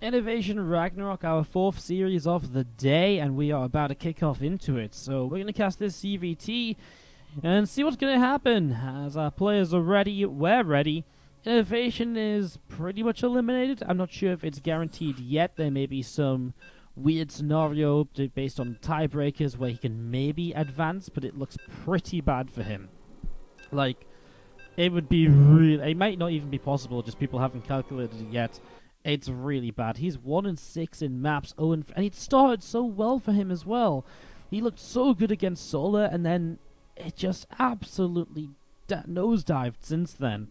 INnoVation RagnaroK, our 4th series of the day, and we are about to kick off into it. So we're going to cast this CVT and see what's going to happen. As our players are ready, we're ready. INnoVation is pretty much eliminated. I'm not sure if it's guaranteed yet. There may be some weird scenario based on tiebreakers where he can maybe advance, but it looks pretty bad for him. Like, it would be really... It might not even be possible, just people haven't calculated it yet. It's really bad. He's 1-6 in maps. And it started so well for him as well. He looked so good against Solar, and then it just absolutely nosedived since then.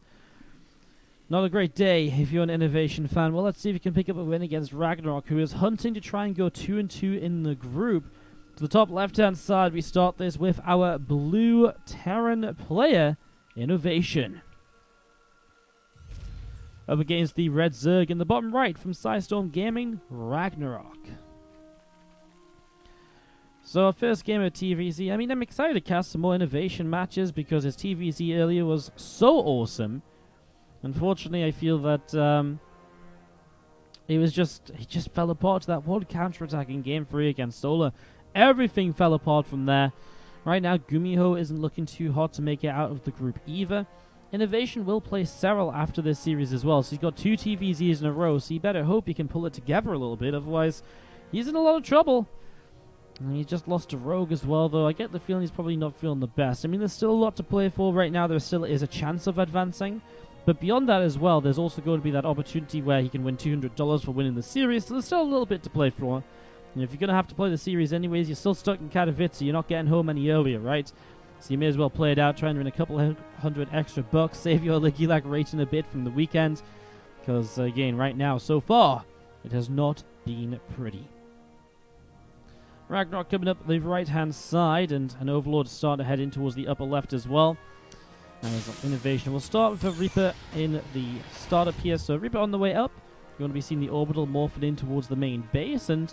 Not a great day if you're an INnoVation fan. Well, let's see if you can pick up a win against RagnaroK, who is hunting to try and go 2-2 in the group. To the top left-hand side, we start this with our blue Terran player, INnoVation. Up against the red Zerg in the bottom right from Storm Gaming, RagnaroK. So our first game of TVZ, I mean, I'm excited to cast some more INnoVation matches because his TVZ earlier was so awesome. Unfortunately, I feel that he just fell apart to that one counter-attack in Game 3 against Solar. Everything fell apart from there. Right now, Gumiho isn't looking too hot to make it out of the group either. INnoVation will play Serral after this series as well, so he's got 2 TVZs in a row, so you better hope he can pull it together a little bit, otherwise he's in a lot of trouble. And he just lost to Rogue as well, though I get the feeling he's probably not feeling the best. I mean, there's still a lot to play for right now. There still is a chance of advancing. But beyond that as well, there's also going to be that opportunity where he can win $200 for winning the series, so there's still a little bit to play for. And if you're going to have to play the series anyways, you're still stuck in Katowice, you're not getting home any earlier, right? So you may as well play it out, try and win a couple hundred extra bucks, save your Ligilac rating a bit from the weekend. Because, again, right now, so far, it has not been pretty. RagnaroK coming up the right-hand side, and an Overlord starting to head in towards the upper left as well. And as INnoVation, we'll start with a Reaper in the startup here. So Reaper on the way up, you're going to be seeing the Orbital morphing in towards the main base, and,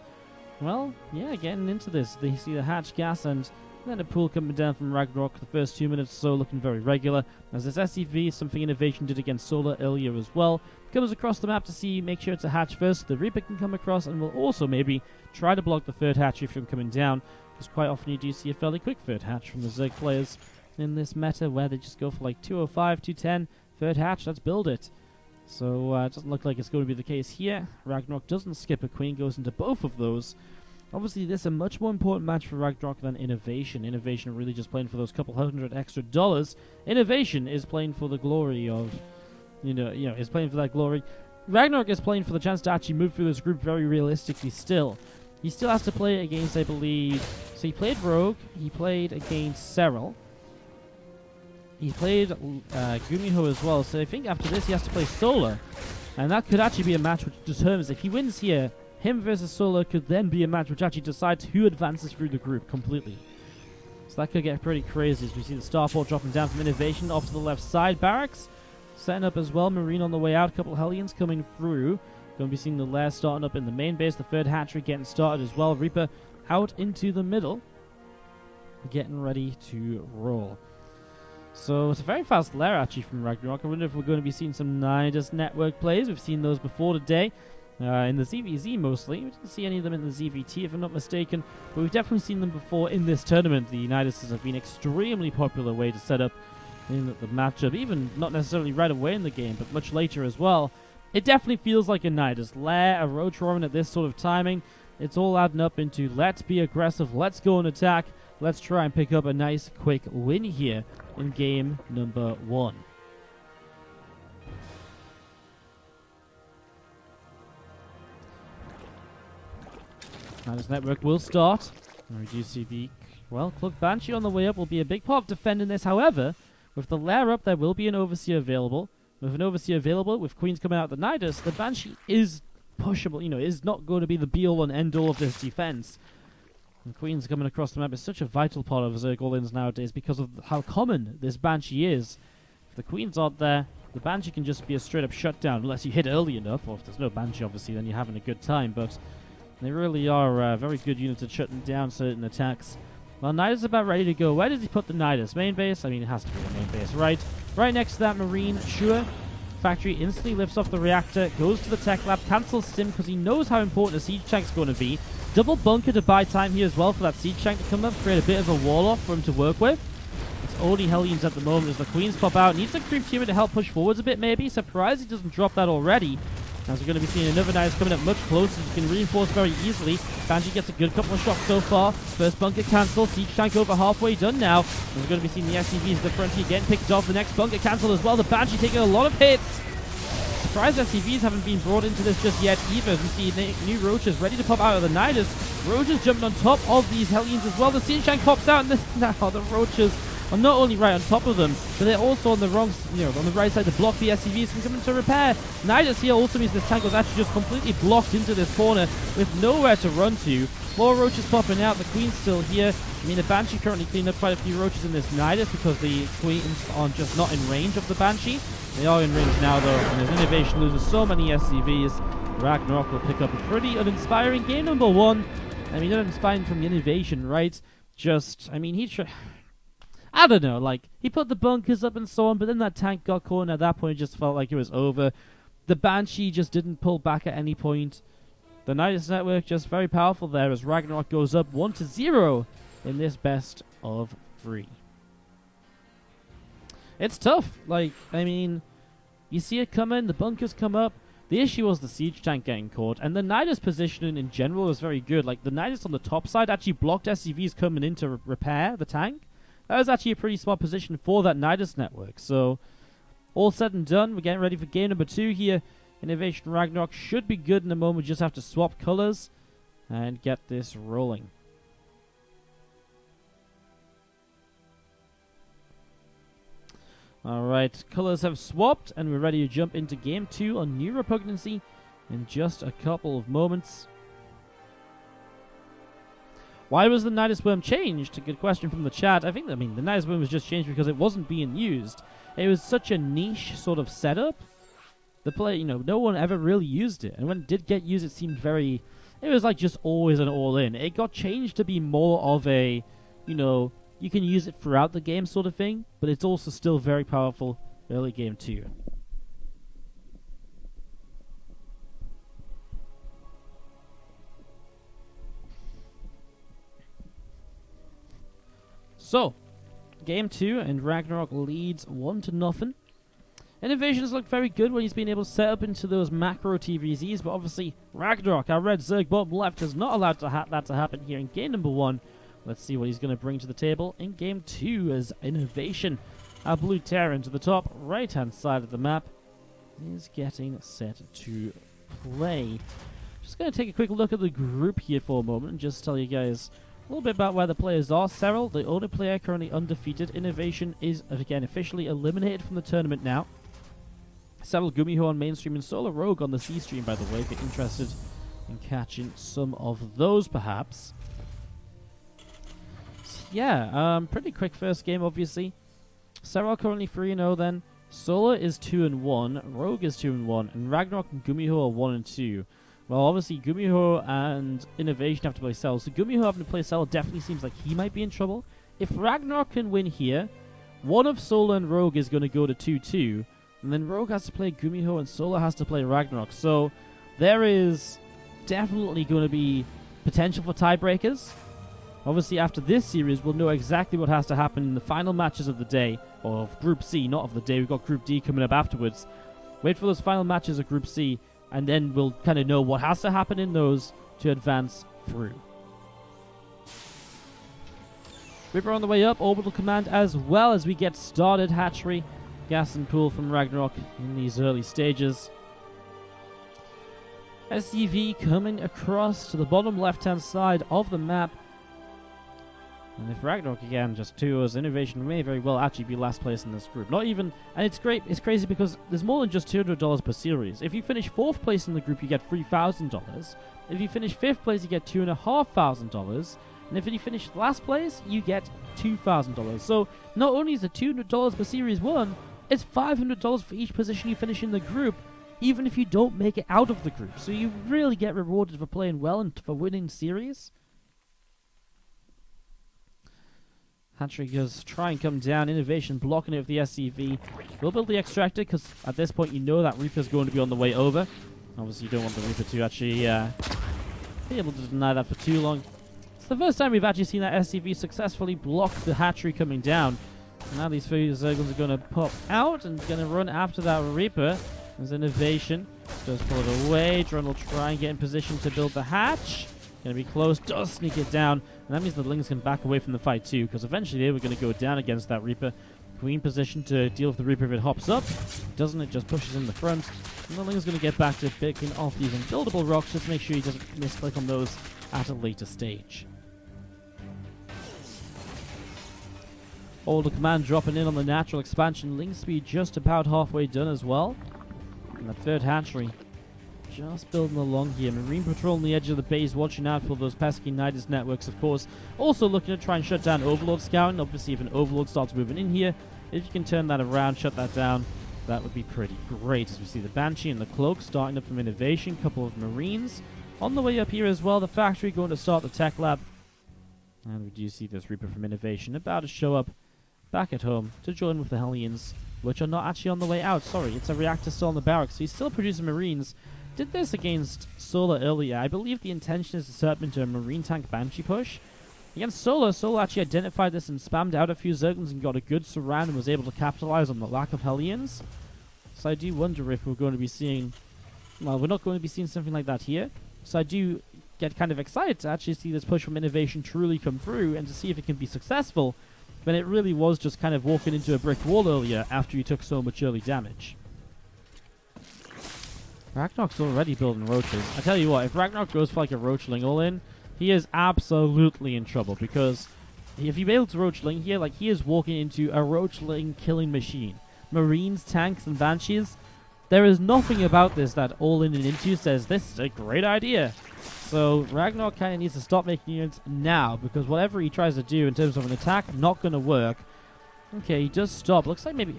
well, yeah, getting into this. They see the hatch gas, and then a pool coming down from RagnaroK. The first 2 minutes or so looking very regular. As this SCV, something INnoVation did against Solar earlier as well. Comes across the map to make sure it's a hatch first. The Reaper can come across and will also maybe try to block the third hatch if you're coming down. Because quite often you do see a fairly quick third hatch from the Zerg players in this meta where they just go for like 205, 210, third hatch, let's build it. So it doesn't look like it's going to be the case here. RagnaroK doesn't skip a queen, goes into both of those. Obviously, this is a much more important match for RagnaroK than INnoVation. INnoVation really just playing for those couple hundred extra dollars. INnoVation is playing for the glory of, is playing for that glory. RagnaroK is playing for the chance to actually move through this group very realistically still. He still has to play against, I believe, so he played Rogue, he played against Serral, he played Gumiho as well, so I think after this he has to play Solar. And that could actually be a match which determines, if he wins here, him versus Solar could then be a match which actually decides who advances through the group completely. So that could get pretty crazy as we see the starport dropping down from INnoVation off to the left side. Barracks setting up as well. Marine on the way out. A couple of Hellions coming through. Going to be seeing the Lair starting up in the main base. The third hatchery getting started as well. Reaper out into the middle. Getting ready to roll. So it's a very fast Lair actually from RagnaroK. I wonder if we're going to be seeing some Nidus network plays. We've seen those before today. In the ZVZ mostly. We didn't see any of them in the ZVT if I'm not mistaken, but we've definitely seen them before in this tournament. The Niduses have been extremely popular way to set up in the matchup, even not necessarily right away in the game, but much later as well. It definitely feels like a Nidus. Lair, a Rotoran at this sort of timing, it's all adding up into let's be aggressive, let's go and attack, let's try and pick up a nice quick win here in game number 1. Nidus network will start. And we do see the, Cloak Banshee on the way up will be a big part of defending this. However, with the Lair up, there will be an Overseer available. With an Overseer available, with Queens coming out the Nidus, the Banshee is pushable, is not going to be the be-all and end-all of this defense. And Queens coming across the map is such a vital part of Zerg All-Ins nowadays because of how common this Banshee is. If the Queens aren't there, the Banshee can just be a straight-up shutdown unless you hit early enough, or if there's no Banshee, obviously, then you're having a good time, but they really are very good units at shutting down certain attacks. Well, Nidus is about ready to go. Where does he put the Nidus? Main base? I mean, it has to be the main base, right? Right next to that Marine, sure. factory, instantly lifts off the reactor, goes to the tech lab, cancels stim because he knows how important a siege tank's going to be. Double bunker to buy time here as well for that siege tank to come up, create a bit of a wall off for him to work with. It's only Hellions at the moment as the Queens pop out. Needs a creep teamer to help push forwards a bit maybe. Surprised he doesn't drop that already. As we're going to be seeing another Nidus coming up much closer. You can reinforce very easily. Banshee gets a good couple of shots so far. First bunker cancelled. Siege tank over halfway done now. And we're going to be seeing the SCVs, the Frontier getting picked off. The next bunker cancelled as well. The Banshee taking a lot of hits. Surprised SCVs haven't been brought into this just yet either. As we see new Roaches ready to pop out of the Nidus. Roaches jumping on top of these Hellions as well. The Siege tank pops out and now the Roaches are not only right on top of them, but they're also on the wrong, on the right side to block the SCVs from coming to repair. Nidus here also means this tank was actually just completely blocked into this corner with nowhere to run to. More Roaches popping out, the Queen's still here. I mean, the Banshee currently cleaned up quite a few Roaches in this Nidus because the Queens are just not in range of the Banshee. They are in range now though, and as INnoVation loses so many SCVs, RagnaroK will pick up a pretty uninspiring game number 1. I mean, uninspiring from INnoVation, right? Just, I mean, I don't know, like, he put the bunkers up and so on, but then that tank got caught, and at that point it just felt like it was over. The Banshee just didn't pull back at any point. The Nidus network just very powerful there as RagnaroK goes up 1-0 in this best of 3. It's tough. Like, I mean, you see it coming, the bunkers come up. The issue was the siege tank getting caught, and the Nidus positioning in general was very good. Like, the Nidus on the top side actually blocked SCVs coming in to repair the tank. That was actually a pretty smart position for that Nidus network. So, all said and done, we're getting ready for game number 2 here. INnoVation RagnaroK should be good in a moment. We just have to swap colors and get this rolling. Alright, colors have swapped, and we're ready to jump into game 2 on New Repugnancy in just a couple of moments. Why was the Nidus Worm changed? A good question from the chat. I mean, the Nidus Worm was just changed because it wasn't being used. It was such a niche sort of setup. The play, no one ever really used it. And when it did get used, it seemed very... It was like just always an all-in. It got changed to be more of a, you can use it throughout the game sort of thing. But it's also still very powerful early game too. So, game 2, and RagnaroK leads 1-0. INnoVation's looked very good when he's been able to set up into those macro TVZs, but obviously RagnaroK, our red Zerg bottom left, has not allowed that to happen here in game number 1. Let's see what he's going to bring to the table in game 2 as INnoVation, our blue Terran to the top right-hand side of the map, is getting set to play. Just going to take a quick look at the group here for a moment and just tell you guys a little bit about where the players are. Serral, the only player currently undefeated. INnoVation is, again, officially eliminated from the tournament now. Serral Gumiho on mainstream and Solar Rogue on the C stream, by the way, if you're interested in catching some of those, perhaps. So, yeah, pretty quick first game, obviously. Serral currently 3-0 then. Solar is 2-1. Rogue is 2-1. And RagnaroK and Gumiho are 1-2. Well, obviously, Gumiho and INnoVation have to play Serral. So Gumiho having to play Serral definitely seems like he might be in trouble. If RagnaroK can win here, one of Solar and Rogue is going to go to 2-2. And then Rogue has to play Gumiho and Solar has to play RagnaroK. So there is definitely going to be potential for tiebreakers. Obviously, after this series, we'll know exactly what has to happen in the final matches of the day. Or of Group C, not of the day. We've got Group D coming up afterwards. Wait for those final matches of Group C. And then we'll kind of know what has to happen in those to advance through. Reaper on the way up, orbital command as well as we get started. Hatchery, gas and pool from RagnaroK in these early stages. SCV coming across to the bottom left-hand side of the map. And if RagnaroK again just 2-0, INnoVation may very well actually be last place in this group. Not even, and it's great, it's crazy because there's more than just $200 per series. If you finish 4th place in the group, you get $3,000. If you finish 5th place, you get $2,500. And if you finish last place, you get $2,000. So not only is it $200 per series won, it's $500 for each position you finish in the group, even if you don't make it out of the group. So you really get rewarded for playing well and for winning series. Hatchery goes try and come down. INnoVation blocking it with the SCV. We'll build the extractor because at this point you know that Reaper's going to be on the way over. Obviously you don't want the Reaper to actually be able to deny that for too long. It's the first time we've actually seen that SCV successfully block the hatchery coming down. And now these three Zerglings are going to pop out and going to run after that Reaper. There's INnoVation. Does pull it away. Drone will try and get in position to build the hatch. Going to be close. Does sneak it down. And that means the Lings can back away from the fight too, because eventually they were going to go down against that Reaper. Queen position to deal with the Reaper if it hops up. Doesn't, it just pushes in the front. And the Ling's going to get back to picking off these unbuildable rocks. Just make sure he doesn't misclick on those at a later stage. Older command dropping in on the natural expansion. Ling speed just about halfway done as well. And the third hatchery just building along here. Marine patrol on the edge of the base, watching out for those pesky Nidus networks, of course. Also looking to try and shut down Overlord scouting. Obviously, if an Overlord starts moving in here, if you can turn that around, shut that down, that would be pretty great. As we see the Banshee and the Cloak starting up from INnoVation. Couple of Marines on the way up here as well. The factory going to start the tech lab. And we do see this Reaper from INnoVation about to show up back at home to join with the Hellions, which are not actually on the way out. Sorry, it's a reactor still in the barracks, so he's still producing Marines. Did this against Solar earlier. I believe the intention is to set up into a Marine tank Banshee push. Against Solar, Solar actually identified this and spammed out a few Zerglings and got a good surround and was able to capitalize on the lack of Hellions. So I do wonder if we're going to be seeing... Well, we're not going to be seeing something like that here. So I do get kind of excited to actually see this push from INnoVation truly come through and to see if it can be successful. But it really was just kind of walking into a brick wall earlier after you took so much early damage. RagnaroK's already building roaches. I tell you what, if RagnaroK goes for like a roachling all-in, he is absolutely in trouble, because if you able to roachling here, like, he is walking into a roachling killing machine. Marines, tanks, and Banshees, there is nothing about this that all-in and into says this is a great idea. So RagnaroK kind of needs to stop making units now, because whatever he tries to do in terms of an attack, not going to work. Okay, he does stop. Looks like maybe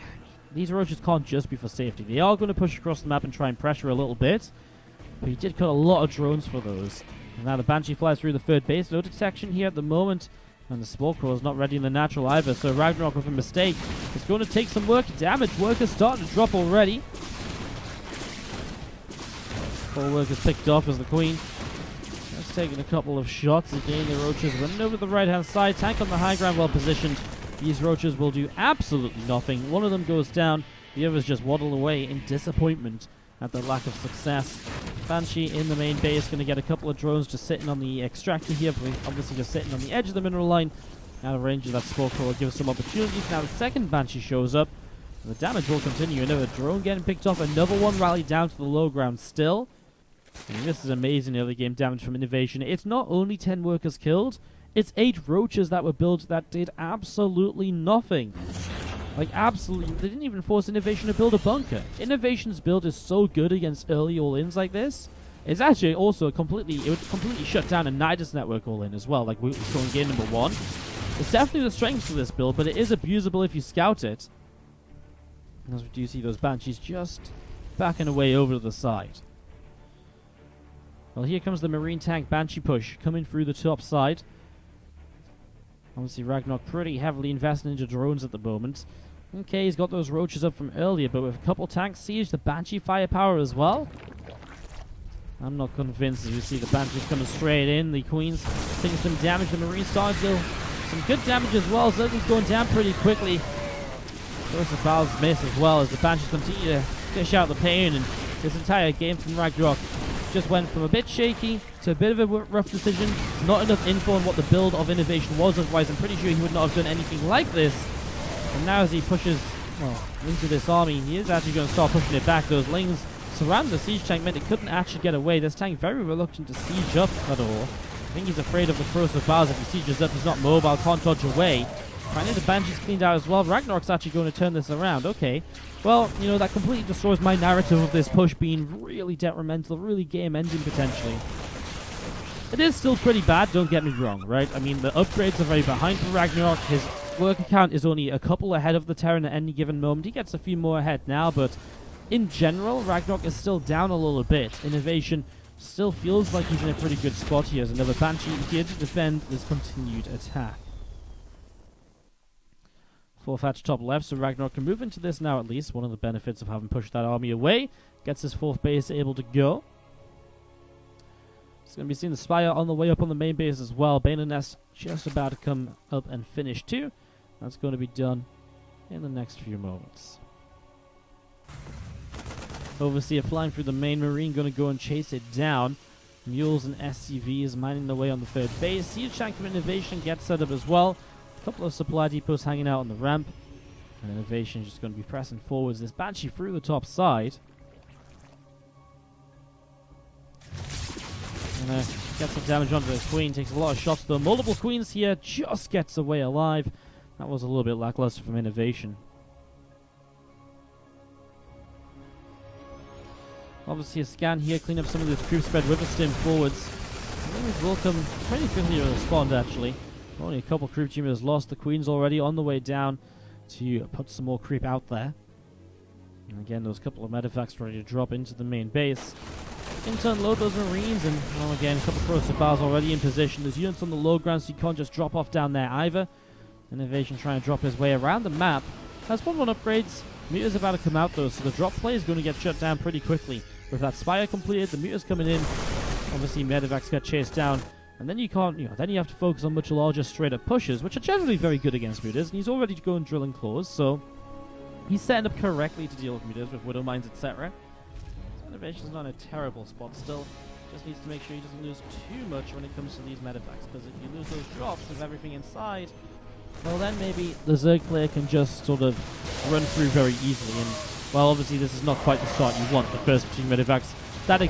these roaches can't just be for safety. They are going to push across the map and try and pressure a little bit, but he did cut a lot of drones for those. And now the Banshee flies through the third base. No detection here at the moment, and the Spore Crow is not ready in the natural either, so RagnaroK with a mistake. It's going to take some work damage. Workers starting to drop already. 4 workers picked off as the Queen. Just taking a couple of shots again. The roaches running over to the right hand side. Tank on the high ground, well positioned. These roaches will do absolutely nothing. One of them goes down. The others just waddle away in disappointment at the lack of success. Banshee in the main base, going to get a couple of drones just sitting on the extractor here, but obviously just sitting on the edge of the mineral line. Out of range of that Spore Crow will give us some opportunities. Now the second Banshee shows up, and the damage will continue. Another drone getting picked off. Another one rallied down to the low ground still. And this is amazing early game damage from INnoVation. It's not only 10 workers killed, it's 8 roaches that were built that did absolutely nothing. Like, absolutely, they didn't even force INnoVation to build a bunker. INnoVation's build is so good against early all-ins like this. It's actually also it would completely shut down a Nidus network all-in as well, like we saw in game number 1. It's definitely the strength of this build, but it is abusable if you scout it. As we do see those Banshees just backing away over to the side. Well, here comes the Marine tank Banshee push coming through the top side. Obviously, RagnaroK pretty heavily invested into drones at the moment. Okay, he's got those roaches up from earlier, but with a couple tanks siege, the Banshee firepower as well. I'm not convinced. As you see the Banshees coming straight in. The Queen's taking some damage. The Marines starting to deal some good damage as well. Zergling's going down pretty quickly. Those are fouls miss as well as the Banshees continue to dish out the pain. And this entire game from RagnaroK just went from a bit shaky to a bit of a rough decision. Not enough info on what the build of INnoVation was, otherwise I'm pretty sure he would not have done anything like this. And now as he pushes into this army, he is actually going to start pushing it back. Those Lings surrounding the siege tank meant it couldn't actually get away. This tank very reluctant to siege up at all. I think he's afraid of the corrosive bars. If he sieges up, he's not mobile, can't dodge away. Finally, the Banshee's cleaned out as well. RagnaroK's actually going to turn this around. Okay. Well, you know, that completely destroys my narrative of this push being really detrimental, really game-ending potentially. It is still pretty bad, don't get me wrong, right? I mean, the upgrades are very behind for RagnaroK. His worker count is only a couple ahead of the Terran at any given moment. He gets a few more ahead now, but in general, RagnaroK is still down a little bit. INnoVation still feels like he's in a pretty good spot here as another Banshee here to defend this continued attack. Fourth hatch top left, so RagnaroK can move into this now at least. One of the benefits of having pushed that army away. Gets his fourth base able to go. It's going to be seeing the Spire on the way up on the main base as well. Bane and Nest just about to come up and finish too. That's going to be done in the next few moments. Overseer flying through the main marine, going to go and chase it down. Mules and SCVs mining their way on the third base. Siege tank from INnoVation gets set up as well. A couple of supply depots hanging out on the ramp. And INnoVation just going to be pressing forwards. This Banshee through the top side. Gets some damage onto the Queen. Takes a lot of shots though. Multiple Queens here. Just gets away alive. That was a little bit lackluster from INnoVation. Obviously a scan here. Clean up some of this creep spread with a stim forwards. Things will come pretty quickly to respond actually. Only a couple creep teamers lost. The Queen's already on the way down to put some more creep out there. And again, those couple of medevacts ready to drop into the main base. In turn, load those marines, and well, again, a couple of Corrosive Bars already in position. There's units on the low ground, so you can't just drop off down there either. INnoVation trying to drop his way around the map. Has 1-1 upgrades. Mutas about to come out though, so the drop play is going to get shut down pretty quickly. With that Spire completed, the Mutas coming in. Obviously, medevacs get chased down, and then you can't, then you have to focus on much larger straight up pushes, which are generally very good against Mutas. And he's already going drilling claws, so he's setting up correctly to deal with Mutas with Widow Mines, etc. INnoVation's not in a terrible spot still. Just needs to make sure he doesn't lose too much when it comes to these medevacs, because if you lose those drops with everything inside, well then maybe the Zerg player can just sort of run through very easily. And well, obviously this is not quite the start you want. The first two medevacs, that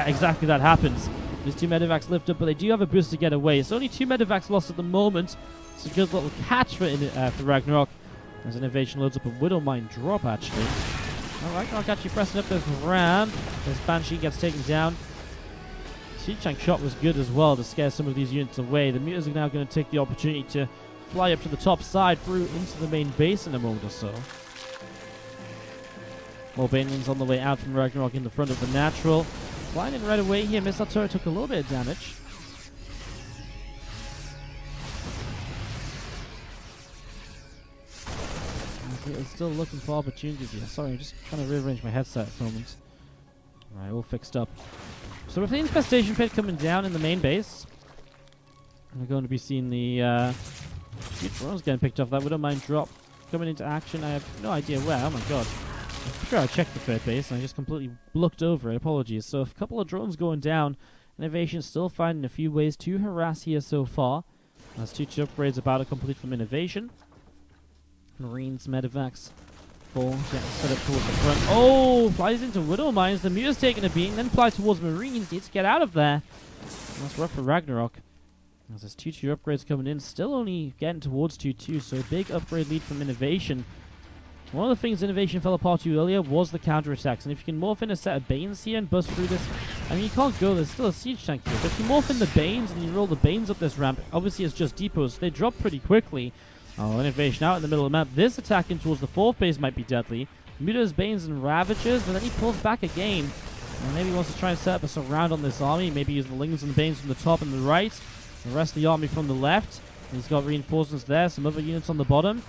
exactly that happens. These two medevacs lift up, but they do have a boost to get away. It's only 2 medevacs lost at the moment. It's a good little catch for RagnaroK, as INnoVation loads up a Widow Mine drop actually. RagnaroK actually pressing up this ram. This Banshee gets taken down. Siege tank shot was good as well to scare some of these units away. The Mutas are now going to take the opportunity to fly up to the top side through into the main base in a moment or so. More Banelings on the way out from RagnaroK in the front of the natural. Flying in right away here. Missile turret took a little bit of damage. Still looking for opportunities here. Sorry, I'm just trying to rearrange my headset at the moment. Alright, all fixed up. So with the infestation pit coming down in the main base, we're going to be seeing the drones getting picked off. That Widow Mine drop coming into action. I have no idea where. Oh my god. I'm sure I checked the third base and I just completely looked over it. Apologies. So a couple of drones going down. INnoVation still finding a few ways to harass here so far. That's 2 upgrades about to complete from INnoVation. Marines, medevacs, full, getting set up towards the front. Oh, flies into Widow Mines. The Muta's taking a beating, then fly towards Marines. Needs to get out of there. And that's rough for RagnaroK. As there's 2 upgrades coming in, still only getting towards 2-2, so big upgrade lead from INnoVation. One of the things INnoVation fell apart to earlier was the counterattacks, and if you can morph in a set of Banes here and bust through this, I mean, you can't go, there's still a siege tank here, but if you morph in the Banes and you roll the Banes up this ramp, obviously it's just depots, so they drop pretty quickly. Oh, INnoVation out in the middle of the map. This attack in towards the 4th base might be deadly. Mutas, Banes, and Ravagers, but then he pulls back again. And maybe he wants to try and set up a surround on this army. Maybe use the Lings and the Banes from the top and the right. The rest of the army from the left. He's got reinforcements there, some other units on the bottom.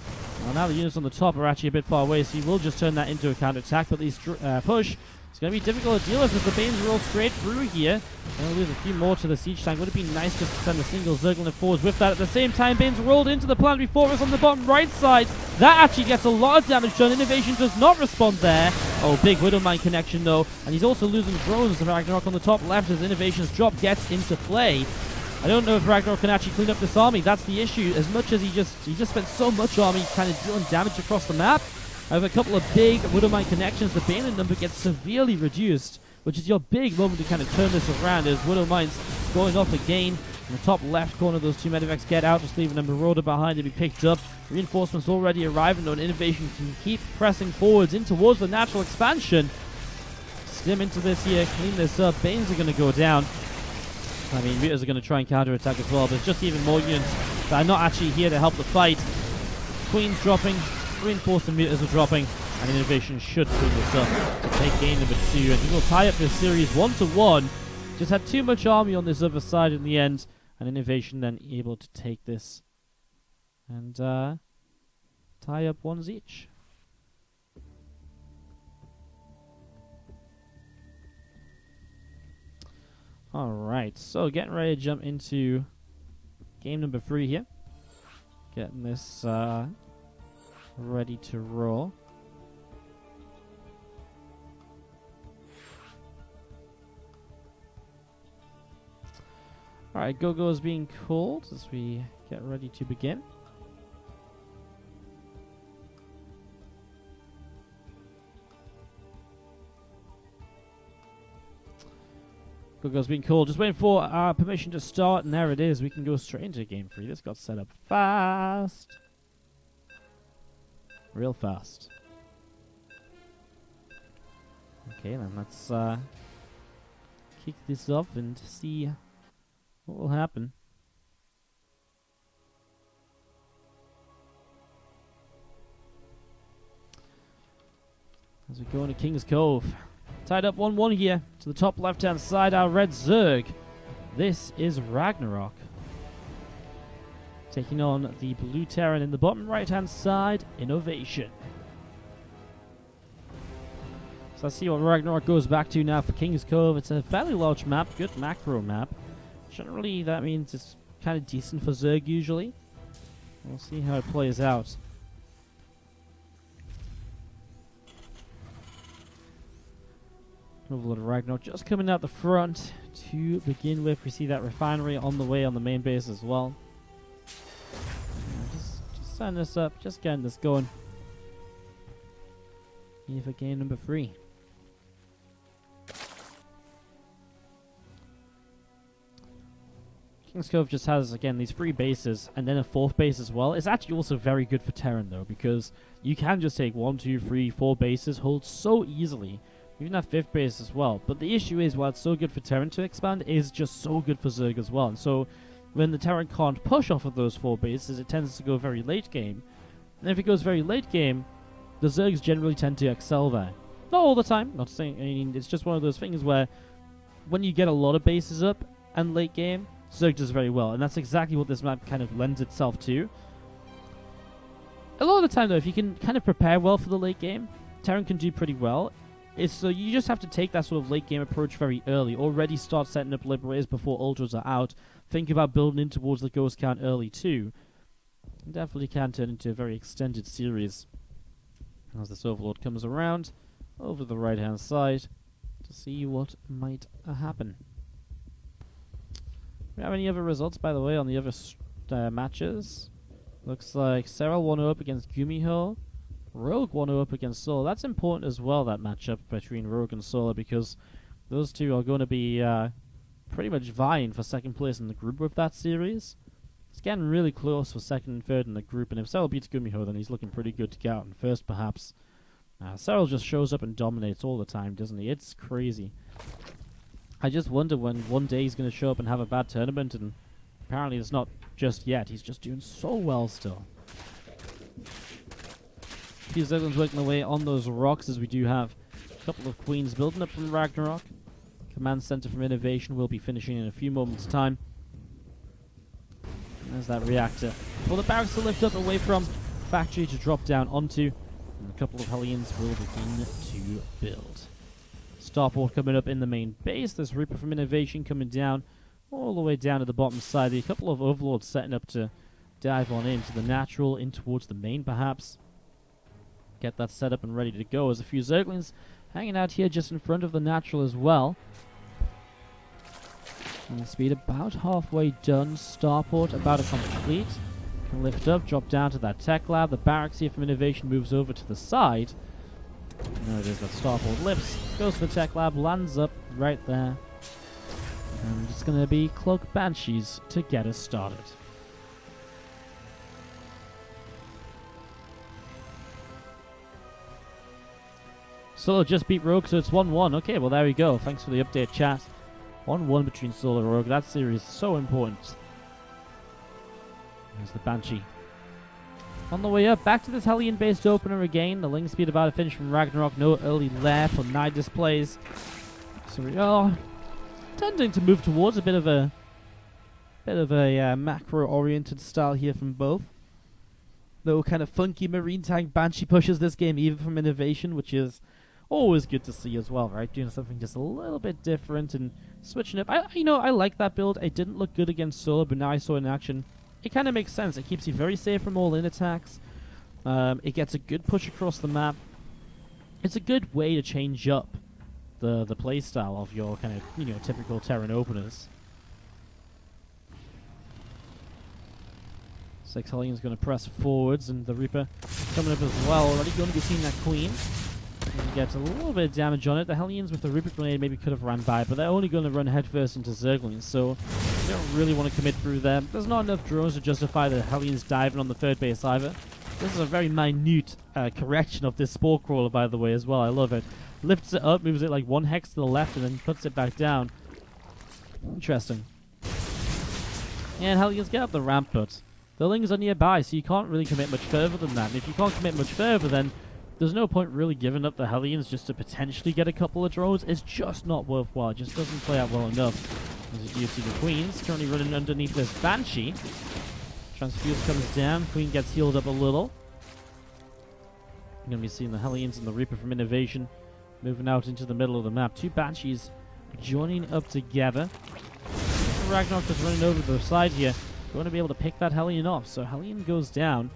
Well, now the units on the top are actually a bit far away, so he will just turn that into a counter-attack. But these push, it's going to be difficult to deal with as the Banes roll straight through here. Going to lose a few more to the siege tank. Would it be nice just to send a single Zergling forwards with that? At the same time, Banes rolled into the planetary fortress on the bottom right side. That actually gets a lot of damage done. INnoVation does not respond there. Oh, big Widow Mine connection though. And he's also losing drones. RagnaroK on the top left as INnoVation's drop gets into play. I don't know if RagnaroK can actually clean up this army. That's the issue. As much as he just spent so much army kind of dealing damage across the map. I have a couple of big Widow Mine connections. The Baneling number gets severely reduced, which is your big moment to kind of turn this around as Widow Mine's going off again. In the top left corner, those 2 medevacs get out, just leaving a Marauder behind to be picked up. Reinforcements already arriving, though, and INnoVation can keep pressing forwards in towards the natural expansion. Stim into this here, clean this up. Banes are going to go down. I mean, Mutas are going to try and counter-attack as well. There's just even more units that are not actually here to help the fight. Queen's dropping, reinforced Mutas are dropping, and INnoVation should clean this up to take game number 2. And he will tie up this series 1-1. Just had too much army on this other side in the end, and INnoVation then able to take this and tie up ones each. Alright, so getting ready to jump into game number 3 here. Getting this ready to roll. Alright, Go-Go is being called as we get ready to begin. Go-Go's being called. Just waiting for our permission to start, and there it is. We can go straight into game 3. This got set up fast. Real fast. Okay, then let's kick this off and see what will happen. As we go into King's Cove. Tied up 1-1 here. To the top left-hand side, our red Zerg. This is RagnaroK. Taking on the blue Terran in the bottom right-hand side, INnoVation. So let's see what RagnaroK goes back to now for King's Cove. It's a fairly large map, good macro map. Generally, that means it's kind of decent for Zerg usually. We'll see how it plays out. Overlord RagnaroK just coming out the front to begin with. We see that refinery on the way on the main base as well. Just setting this up, just getting this going. Here for game number 3. King's Cove just has, again, these 3 bases and then a 4th base as well. It's actually also very good for Terran though, because you can just take 1, 2, 3, 4 bases, hold so easily. Even that 5th base as well. But the issue is, while it's so good for Terran to expand, it is just so good for Zerg as well. And so, when the Terran can't push off of those 4 bases, it tends to go very late game. And if it goes very late game, the Zergs generally tend to excel there. Not all the time, not saying, I mean, it's just one of those things where, when you get a lot of bases up, and late game, Zerg does very well. And that's exactly what this map kind of lends itself to. A lot of the time though, if you can kind of prepare well for the late game, Terran can do pretty well. So you just have to take that sort of late game approach very early. Already start setting up Liberators before Ultras are out. Think about building in towards the Ghost count early too. It definitely can turn into a very extended series. As this Overlord comes around over the right hand side to see what might happen. Do we have any other results, by the way, on the other matches? Looks like Serral 1-0 up against Gumiho. Rogue 1-0 up against Solar. That's important as well, that matchup between Rogue and Solar, because those two are going to be pretty much vying for 2nd place in the group with that series. It's getting really close for 2nd and 3rd in the group, and if Serral beats Gumiho, then he's looking pretty good to get out in 1st, perhaps. Serral just shows up and dominates all the time, doesn't he? It's crazy. I just wonder when one day he's going to show up and have a bad tournament, and apparently it's not just yet. He's just doing so well still. Few Zerglings working away on those rocks, as we do have a couple of Queens building up from RagnaroK. Command Center from INnoVation will be finishing in a few moments' time. And there's that reactor. For the barracks to lift up away from factory to drop down onto, and a couple of Hellions will begin to build. Starport coming up in the main base. There's Reaper from INnoVation coming down all the way down to the bottom side. A couple of Overlords setting up to dive on into the natural, in towards the main perhaps. Get that set up and ready to go. There's a few Zerglings hanging out here just in front of the natural as well. And the speed about halfway done. Starport about to complete. Can lift up, drop down to that tech lab. The barracks here from INnoVation moves over to the side. And there it is, that Starport lifts, goes to the tech lab, lands up right there. And it's going to be Cloak Banshees to get us started. Solo just beat Rogue, so it's 1-1. Okay, well there we go. Thanks for the update, chat. 1-1 between Solo and Rogue. That series is so important. There's the Banshee. On the way up, back to this Hellion-based opener again. The Ling speed about to finish from RagnaroK. No early lair for night displays. So we are tending to move towards a bit of a macro-oriented style here from both. No kind of funky marine tank Banshee pushes this game either from INnoVation, which is always good to see as well, right? Doing something just a little bit different and switching up. I like that build. It didn't look good against solo, but now I saw it in action. It kind of makes sense. It keeps you very safe from all-in attacks. It gets a good push across the map. It's a good way to change up the playstyle of your kind of, typical Terran openers. Six Hellions going to press forwards, and the Reaper coming up as well. Already going to be seeing that Queen. And gets a little bit of damage on it. The Hellions with the Reaper grenade maybe could have run by, but they're only going to run headfirst into Zerglings, so they don't really want to commit through them. There's not enough drones to justify the Hellions diving on the third base either. This is a very minute correction of this Spore Crawler, by the way, as well. I love it. Lifts it up, moves it like one hex to the left, and then puts it back down. Interesting. Yeah, and Hellions get up the ramp, but the Lings are nearby, so you can't really commit much further than that. And if you can't commit much further, then there's no point really giving up the Hellions just to potentially get a couple of drones. It's just not worthwhile. It just doesn't play out well enough. As you do see the Queens currently running underneath this Banshee. Transfuse comes down. Queen gets healed up a little. You're going to be seeing the Hellions and the Reaper from INnoVation moving out into the middle of the map. Two Banshees joining up together. RagnaroK is running over to the side here. Going to be able to pick that Hellion off. So Hellion goes down.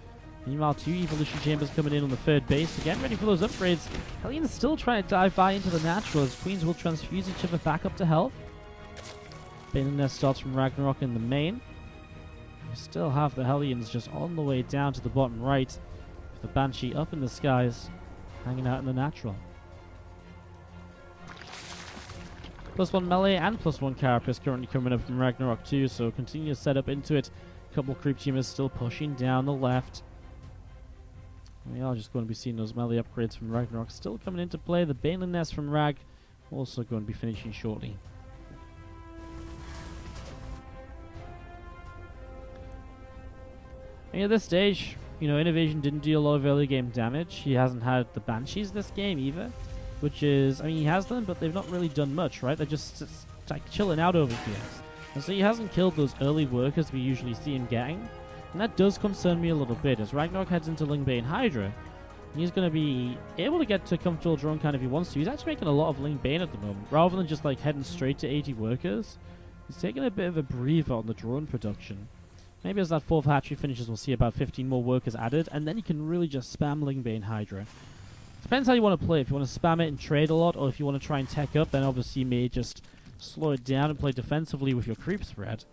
Meanwhile, two Evolution Chambers coming in on the third base. Again, ready for those upgrades. Hellion is still trying to dive by into the natural as Queens will transfuse each other back up to health. Bane Nest starts from RagnaroK in the main. We still have the Hellions just on the way down to the bottom right. With the Banshee up in the skies, hanging out in the natural. +1 melee and +1 carapace currently coming up from RagnaroK 2, so continue to set up into it. A couple creep teamers still pushing down the left. We are just going to be seeing those melee upgrades from RagnaroK still coming into play. The Bane Nest from Rag also going to be finishing shortly. And at this stage, INnoVation didn't do a lot of early game damage. He hasn't had the Banshees this game either, which is, he has them, but they've not really done much, right? They're just like chilling out over here. And so he hasn't killed those early workers we usually see him getting. And that does concern me a little bit. As RagnaroK heads into Lingbane Hydra, he's going to be able to get to a comfortable drone count if he wants to. He's actually making a lot of Lingbane at the moment. Rather than just like heading straight to 80 workers, he's taking a bit of a breather on the drone production. Maybe as that fourth hatchery finishes, we'll see about 15 more workers added, and then you can really just spam Lingbane Hydra. Depends how you want to play. If you want to spam it and trade a lot, or if you want to try and tech up, then obviously you may just slow it down and play defensively with your creep spread.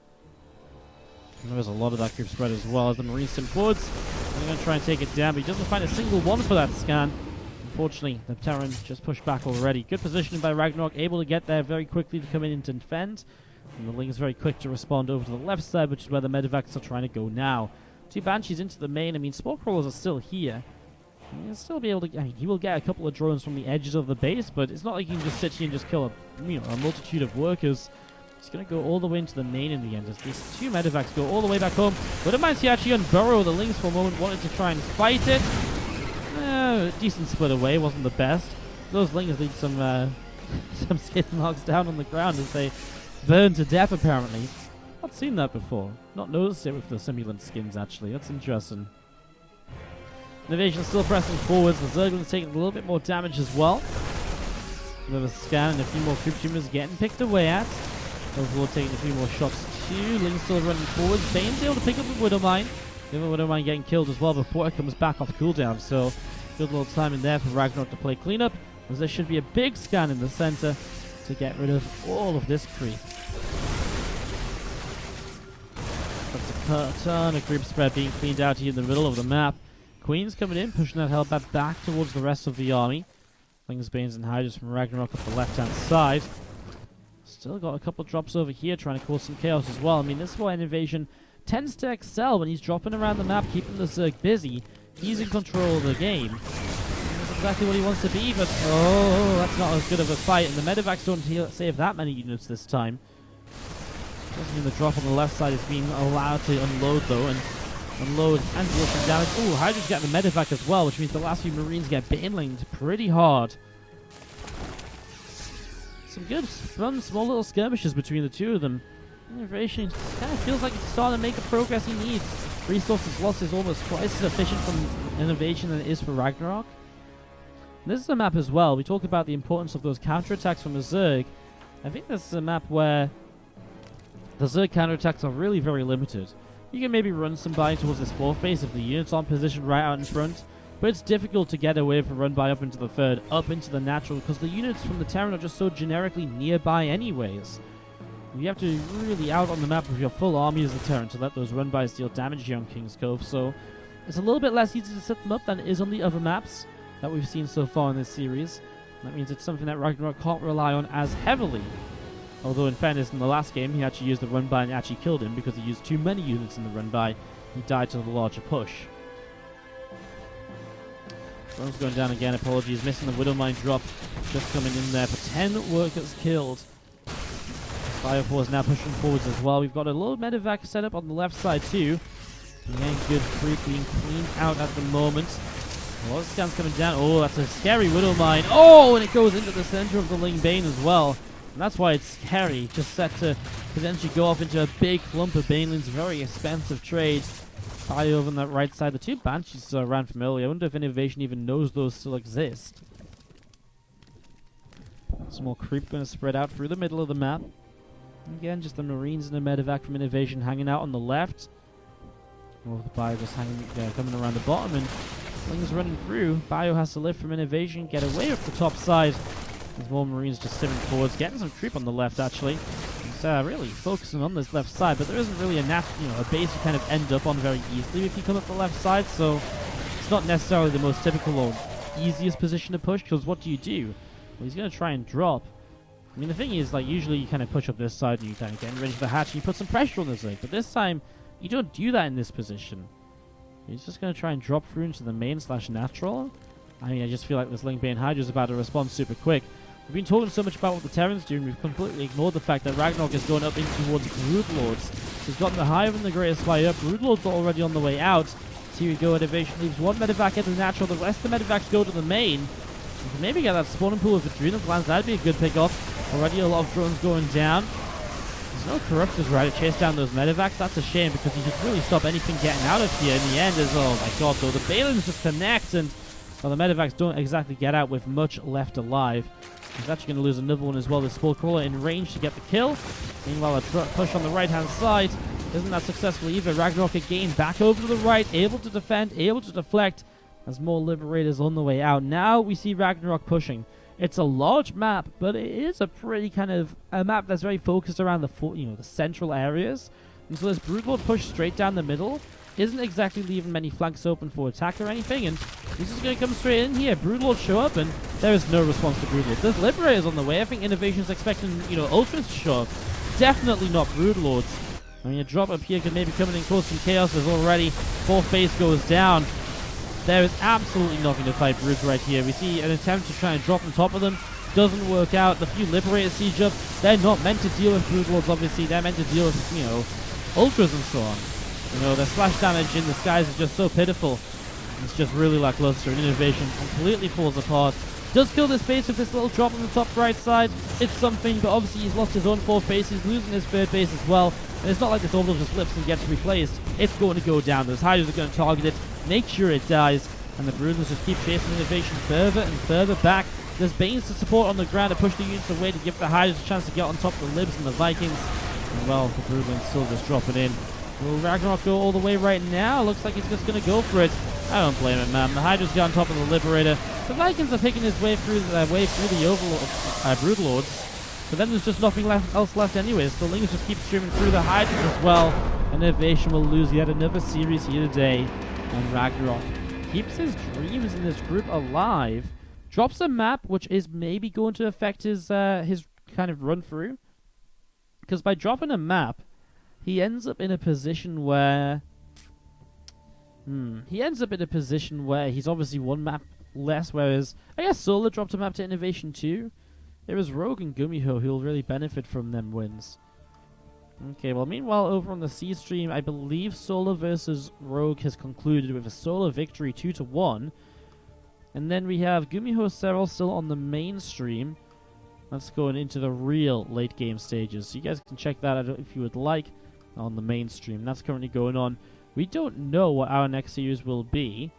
And there's a lot of that creep spread as well as the Marine Sim forwards. I'm going to try and take it down, but he doesn't find a single one for that scan. Unfortunately, the Terran just pushed back already. Good positioning by RagnaroK, able to get there very quickly to come in and defend. And the Ling is very quick to respond over to the left side, which is where the Medivacs are trying to go now. Two Banshees into the main. Spore Crawlers are still here. He'll still be able to. He will get a couple of drones from the edges of the base, but it's not like he can just sit here and just kill a multitude of workers. He's going to go all the way into the main in the end as these two Medivacs go all the way back home. Wouldn't mind see actually unburrow the Lings for a moment, wanted to try and fight it. Decent split away, wasn't the best. Those Lings need some skin marks down on the ground as they burn to death apparently. Not seen that before. Not noticed it with the simulant skins actually. That's interesting. INnoVation still pressing forwards. The Zergling's taking a little bit more damage as well. Another scan and a few more creep tumors getting picked away at. Overlord taking a few more shots too. Ling still running forwards. Bane's able to pick up the Widowmine. The other Widowmine getting killed as well before it comes back off cooldown. So good little time in there for RagnaroK to play cleanup, as there should be a big scan in the center to get rid of all of this creep. That's a ton of creep spread being cleaned out here in the middle of the map. Queen's coming in, pushing that Hellbat back towards the rest of the army. Lings, Banes, and Hydras from RagnaroK up the left-hand side. Still got a couple drops over here trying to cause some chaos as well. This is why INnoVation tends to excel when he's dropping around the map, keeping the Zerg busy. He's in control of the game. That's exactly what he wants to be, but that's not as good of a fight. And the Medivacs don't save that many units this time. Doesn't mean the drop on the left side is being allowed to unload though, and unload and deal some damage. Ooh, Hydra's getting the Medivac as well, which means the last few Marines get banelinged pretty hard. Some good, fun, small little skirmishes between the two of them. INnoVation kind of feels like it's starting to make the progress he needs. resources lost is almost twice as efficient from INnoVation than it is for RagnaroK. And this is a map as well. We talk about the importance of those counterattacks from a Zerg. I think this is a map where the Zerg counterattacks are really very limited. You can maybe run somebody towards this fourth base if the units aren't positioned right out in front, but it's difficult to get away from run by up into the third, up into the natural, because the units from the Terran are just so generically nearby anyways. You have to be really out on the map with your full army as a Terran to let those run-bys deal damage here on King's Cove, so it's a little bit less easy to set them up than it is on the other maps that we've seen so far in this series. That means it's something that RagnaroK can't rely on as heavily. Although in fairness, in the last game, he actually used the run-by and actually killed him because he used too many units in the run-by. He died to the larger push. Drone's going down again, apologies. Missing the Widowmine drop. Just coming in there for 10 workers killed. Fire Force now pushing forwards as well. We've got a little medevac set up on the left side too. Again, good creep being cleaned out at the moment. A lot of scans coming down. Oh, that's a scary Widowmine. Oh, and it goes into the center of the Ling Bane as well. And that's why it's scary. Just set to potentially go off into a big clump of Banelings. Very expensive trade. Fire over on that right side. The two Banshees ran from earlier. I wonder if INnoVation even knows those still exist. Some more creep going to spread out through the middle of the map. Again, just the Marines and a medevac from INnoVation hanging out on the left. More of the Bio just coming around the bottom, and Ling's running through. Bio has to lift from INnoVation, get away up the top side. There's more Marines just simming forwards, getting some creep on the left actually. He's really focusing on this left side, but there isn't really a base you kind of end up on very easily if you come up the left side, so it's not necessarily the most typical or easiest position to push, because what do? Well, he's going to try and drop. I mean, the thing is, like, usually you kind of push up this side and you kind of get in range of the hatch and you put some pressure on the Zerg, but this time you don't do that in this position. He's just going to try and drop through into the main/natural. I mean, I just feel like this Ling Bane Hydra is about to respond super quick. We've been talking so much about what the Terrans do, and we've completely ignored the fact that RagnaroK is going up in towards Broodlords. He's gotten the Hive and the Greatest Fire up. Broodlords are already on the way out. So here we go, INnoVation leaves one medevac at the natural, the rest of the medevacs go to the main. We can maybe get that spawning pool of Adrenal Glands, that'd be a good pick-off. Already a lot of drones going down. There's no Corruptors right to chase down those medevacs. That's a shame because he should really stop anything getting out of here. In the end, oh my god, though, the Balins just connect, and well, the medevacs don't exactly get out with much left alive. He's actually going to lose another one as well. The Spore Crawler in range to get the kill. Meanwhile, a push on the right-hand side isn't that successful either. RagnaroK again back over to the right, able to defend, able to deflect. There's more Liberators on the way out. Now we see RagnaroK pushing. It's a large map, but it is a pretty kind of a map that's very focused around the central areas. And so this Broodlord push straight down the middle isn't exactly leaving many flanks open for attack or anything, and he's just going to come straight in here. Broodlords show up, and there is no response to Broodlords. There's Liberators on the way. I think INnoVation's expecting, Ultras to show up. Definitely not Broodlords. I mean, a drop up here could maybe come in and cause some chaos as already fourth base goes down. There is absolutely nothing to fight Broods right here. We see an attempt to try and drop on top of them. Doesn't work out. The few Liberators siege up. They're not meant to deal with Broodlords, obviously. They're meant to deal with, Ultras and so on. Their splash damage in the skies is just so pitiful. It's just really lackluster, and INnoVation completely falls apart. Does kill this base with this little drop on the top right side. It's something, but obviously he's lost his own fourth base. He's losing his third base as well. And it's not like this orbital just flips and gets replaced. It's going to go down. Those Hydras are going to target it, make sure it dies, and the Broodlords just keep chasing INnoVation further and further back. There's Banes to support on the ground to push the units away to give the Hydras a chance to get on top of the Libs and the Vikings. And well, the Broodlords still just dropping in. Will RagnaroK go all the way right now? Looks like he's just going to go for it. I don't blame it, man. The Hydra's got on top of the Liberator. The Vikings are picking his way through the Overlord, Broodlords. But then there's just nothing else left anyways. The Lings just keep streaming through the Hydras as well. And INnoVation will lose yet another series here today. And RagnaroK keeps his dreams in this group alive. Drops a map, which is maybe going to affect his kind of run through. Because by dropping a map, he ends up in a position where he's obviously one map less, whereas I guess Solar dropped a map to INnoVation too. There is Rogue and Gumiho who'll really benefit from them wins. Okay, well, meanwhile, over on the C stream, I believe Solar versus Rogue has concluded with a Solar victory 2-1. And then we have Gumiho Serral still on the main stream. That's going into the real late game stages. So you guys can check that out if you would like on the main stream. That's currently going on. We don't know what our next series will be.